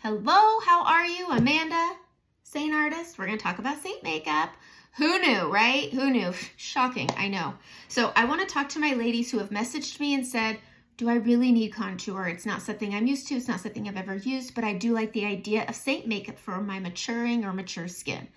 Hello, how are you? Amanda, Seint artist. We're going to talk about Seint makeup. Who knew, right? Who knew? Shocking, I know. So I want to talk to my ladies who have messaged me and said, do I really need contour? It's not something I'm used to. It's not something I've ever used, but I do like the idea of Seint makeup for my maturing or mature skin.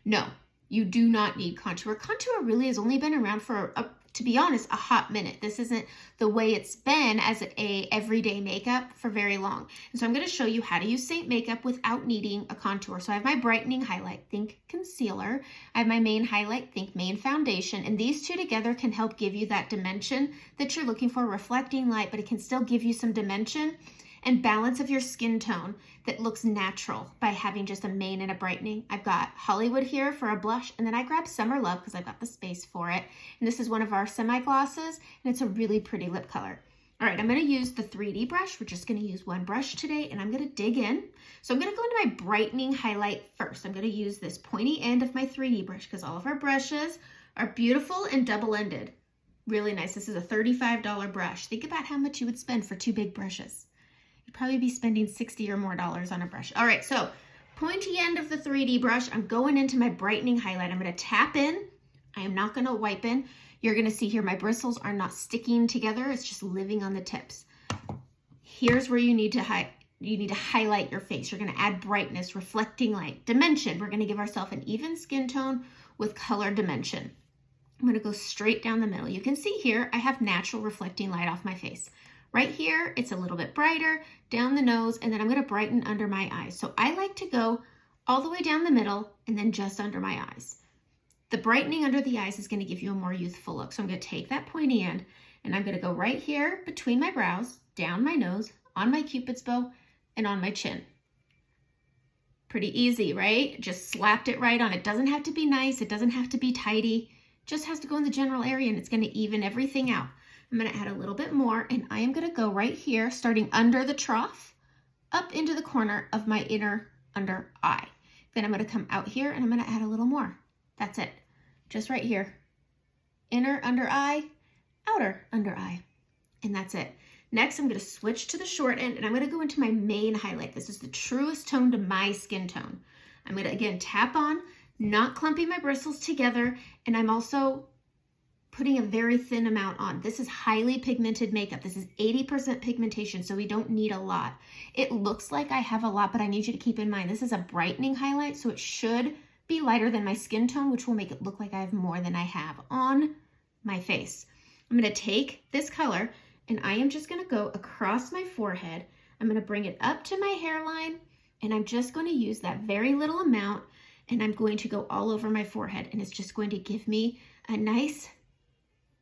No, you do not need contour. Contour really has only been around for, to be honest, a hot minute. This isn't the way it's been as a everyday makeup for very long. And so I'm going to show you how to use Seint makeup without needing a contour. So I have my brightening highlight, think concealer. I have my main highlight, think main foundation. And these two together can help give you that dimension that you're looking for, reflecting light, but it can still give you some dimension and balance of your skin tone that looks natural by having just a main and a brightening. I've got Hollywood here for a blush, and then I grabbed Summer Love because I've got the space for it. And this is one of our semi-glosses, and it's a really pretty lip color. All right, I'm gonna use the 3D brush. We're just gonna use one brush today, and I'm gonna dig in. So I'm gonna go into my brightening highlight first. I'm gonna use this pointy end of my 3D brush because all of our brushes are beautiful and double-ended. Really nice. This is a $35 brush. Think about how much you would spend for two big brushes. You'd probably be spending $60 or more on a brush. All right, so pointy end of the 3D brush, I'm going into my brightening highlight. I'm gonna tap in. I am not gonna wipe in. You're gonna see here my bristles are not sticking together. It's just living on the tips. Here's where you need to highlight your face. You're gonna add brightness, reflecting light, dimension. We're gonna give ourselves an even skin tone with color dimension. I'm gonna go straight down the middle. You can see here, I have natural reflecting light off my face. Right here, it's a little bit brighter, down the nose, and then I'm gonna brighten under my eyes. So I like to go all the way down the middle and then just under my eyes. The brightening under the eyes is gonna give you a more youthful look. So I'm gonna take that pointy end and I'm gonna go right here between my brows, down my nose, on my Cupid's bow, and on my chin. Pretty easy, right? Just slapped it right on. It doesn't have to be nice, it doesn't have to be tidy, it just has to go in the general area and it's gonna even everything out. I'm gonna add a little bit more and I am gonna go right here, starting under the trough, up into the corner of my inner under eye. Then I'm gonna come out here and I'm gonna add a little more. That's it, just right here. Inner under eye, outer under eye, and that's it. Next, I'm gonna switch to the short end and I'm gonna go into my main highlight. This is the truest tone to my skin tone. I'm gonna, again, tap on, not clumping my bristles together, and I'm also putting a very thin amount on. This is highly pigmented makeup. This is 80% pigmentation, so we don't need a lot. It looks like I have a lot, but I need you to keep in mind, this is a brightening highlight, so it should be lighter than my skin tone, which will make it look like I have more than I have on my face. I'm gonna take this color, and I am just gonna go across my forehead. I'm gonna bring it up to my hairline, and I'm just gonna use that very little amount, and I'm going to go all over my forehead, and it's just going to give me a nice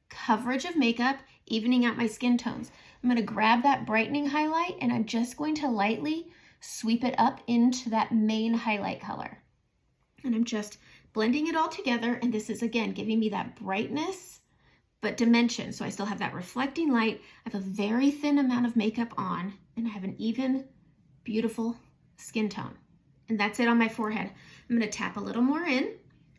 coverage of makeup, evening out my skin tones. I'm going to grab that brightening highlight and I'm just going to lightly sweep it up into that main highlight color. And I'm just blending it all together, and this is, again, giving me that brightness but dimension. So I still have that reflecting light. I have a very thin amount of makeup on and I have an even, beautiful skin tone. And that's it on my forehead. I'm going to tap a little more in.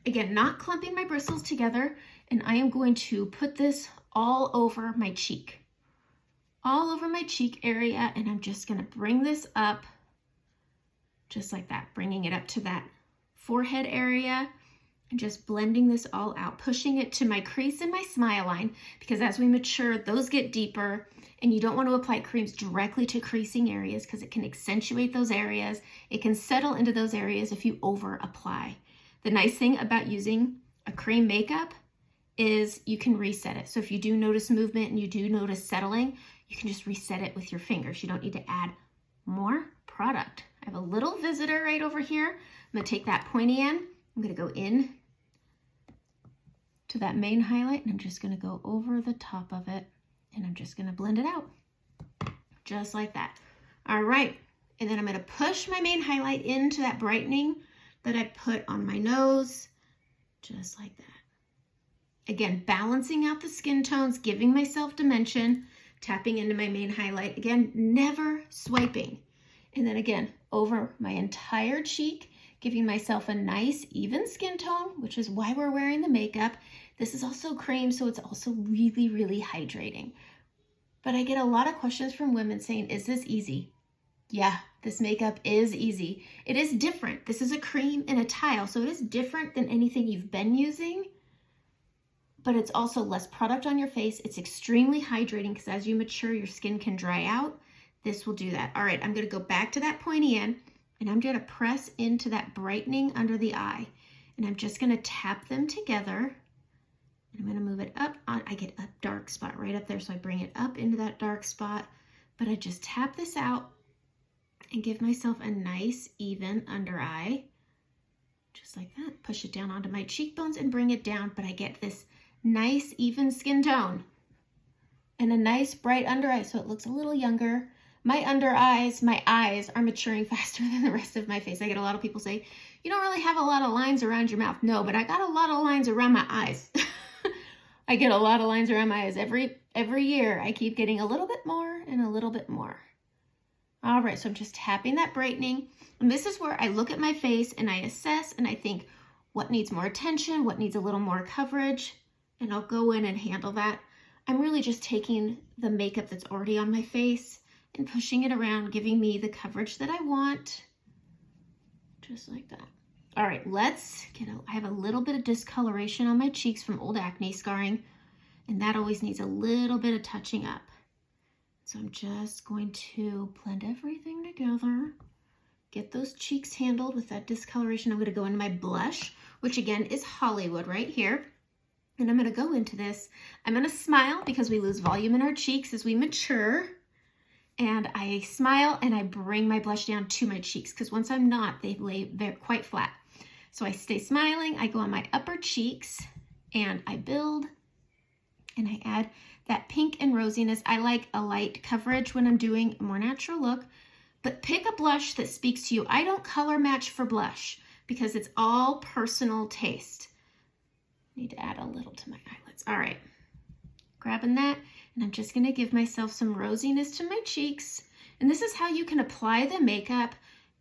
Again, not clumping my bristles together, and I am going to put this all over my cheek. All over my cheek area, and I'm just gonna bring this up just like that, bringing it up to that forehead area and just blending this all out, pushing it to my crease and my smile line, because as we mature, those get deeper, and you don't want to apply creams directly to creasing areas because it can accentuate those areas. It can settle into those areas if you over apply. The nice thing about using a cream makeup is you can reset it. So if you do notice movement and you do notice settling, you can just reset it with your fingers. You don't need to add more product. I have a little visitor right over here. I'm gonna take that pointy end. I'm gonna go in to that main highlight and I'm just gonna go over the top of it and I'm just gonna blend it out. Just like that. All right, and then I'm gonna push my main highlight into that brightening that I put on my nose, just like that. Again, balancing out the skin tones, giving myself dimension, tapping into my main highlight. Again, never swiping. And then again, over my entire cheek, giving myself a nice, even skin tone, which is why we're wearing the makeup. This is also cream, so it's also really, really hydrating. But I get a lot of questions from women saying, is this easy? Yeah, this makeup is easy. It is different. This is a cream and a tile, so it is different than anything you've been using, but it's also less product on your face. It's extremely hydrating because as you mature, your skin can dry out. This will do that. All right, I'm gonna go back to that pointy end and I'm gonna press into that brightening under the eye. And I'm just gonna tap them together. And I'm gonna move it up on, I get a dark spot right up there, so I bring it up into that dark spot, but I just tap this out and give myself a nice even under eye, just like that. Push it down onto my cheekbones and bring it down, but I get this nice even skin tone and a nice bright under eye, so it looks a little younger. My eyes are maturing faster than the rest of my face. I get a lot of people say, you don't really have a lot of lines around your mouth. No, but I got a lot of lines around my eyes. I get a lot of lines around my eyes. Every year, I keep getting a little bit more and a little bit more. All right, so I'm just tapping that brightening. And this is where I look at my face and I assess and I think what needs more attention, what needs a little more coverage, and I'll go in and handle that. I'm really just taking the makeup that's already on my face and pushing it around, giving me the coverage that I want, just like that. All right, I have a little bit of discoloration on my cheeks from old acne scarring, and that always needs a little bit of touching up. So I'm just going to blend everything together, get those cheeks handled with that discoloration. I'm gonna go into my blush, which again is Hollywood right here. And I'm gonna go into this. I'm gonna smile because we lose volume in our cheeks as we mature. And I smile and I bring my blush down to my cheeks because once I'm not, they're quite flat. So I stay smiling, I go on my upper cheeks and I build and I add that pink and rosiness. I like a light coverage when I'm doing a more natural look, but pick a blush that speaks to you. I don't color match for blush because it's all personal taste. Need to add a little to my eyelids. All right, grabbing that, and I'm just gonna give myself some rosiness to my cheeks. And this is how you can apply the makeup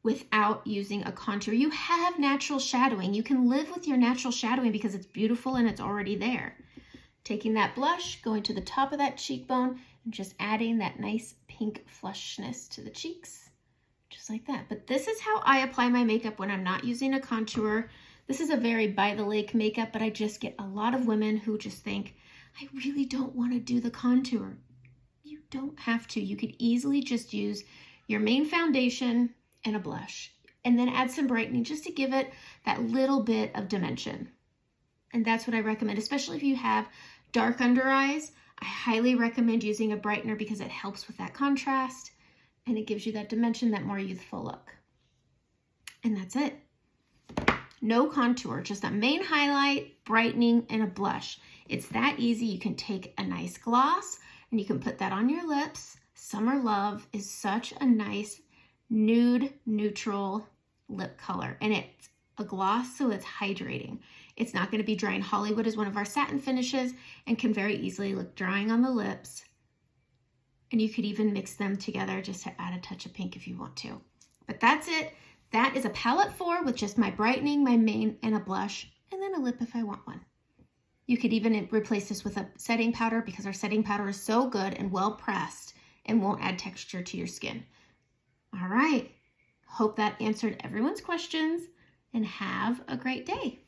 without using a contour. You have natural shadowing. You can live with your natural shadowing because it's beautiful and it's already there. Taking that blush, going to the top of that cheekbone, and just adding that nice pink flushness to the cheeks, just like that. But this is how I apply my makeup when I'm not using a contour. This is a very by the lake makeup, but I just get a lot of women who just think, I really don't want to do the contour. You don't have to. You could easily just use your main foundation and a blush, and then add some brightening just to give it that little bit of dimension. And that's what I recommend, especially if you have dark under eyes. I highly recommend using a brightener because it helps with that contrast and it gives you that dimension, that more youthful look. And that's it. No contour, just a main highlight, brightening, and a blush. It's that easy. You can take a nice gloss and you can put that on your lips. Summer Love is such a nice nude neutral lip color, and it's a gloss, so it's hydrating. It's not going to be drying. Hollywood is one of our satin finishes and can very easily look drying on the lips. And you could even mix them together just to add a touch of pink if you want to. But that's it. That is a palette 4 with just my brightening, my main, and a blush, and then a lip if I want one. You could even replace this with a setting powder because our setting powder is so good and well pressed and won't add texture to your skin. All right. Hope that answered everyone's questions, and have a great day.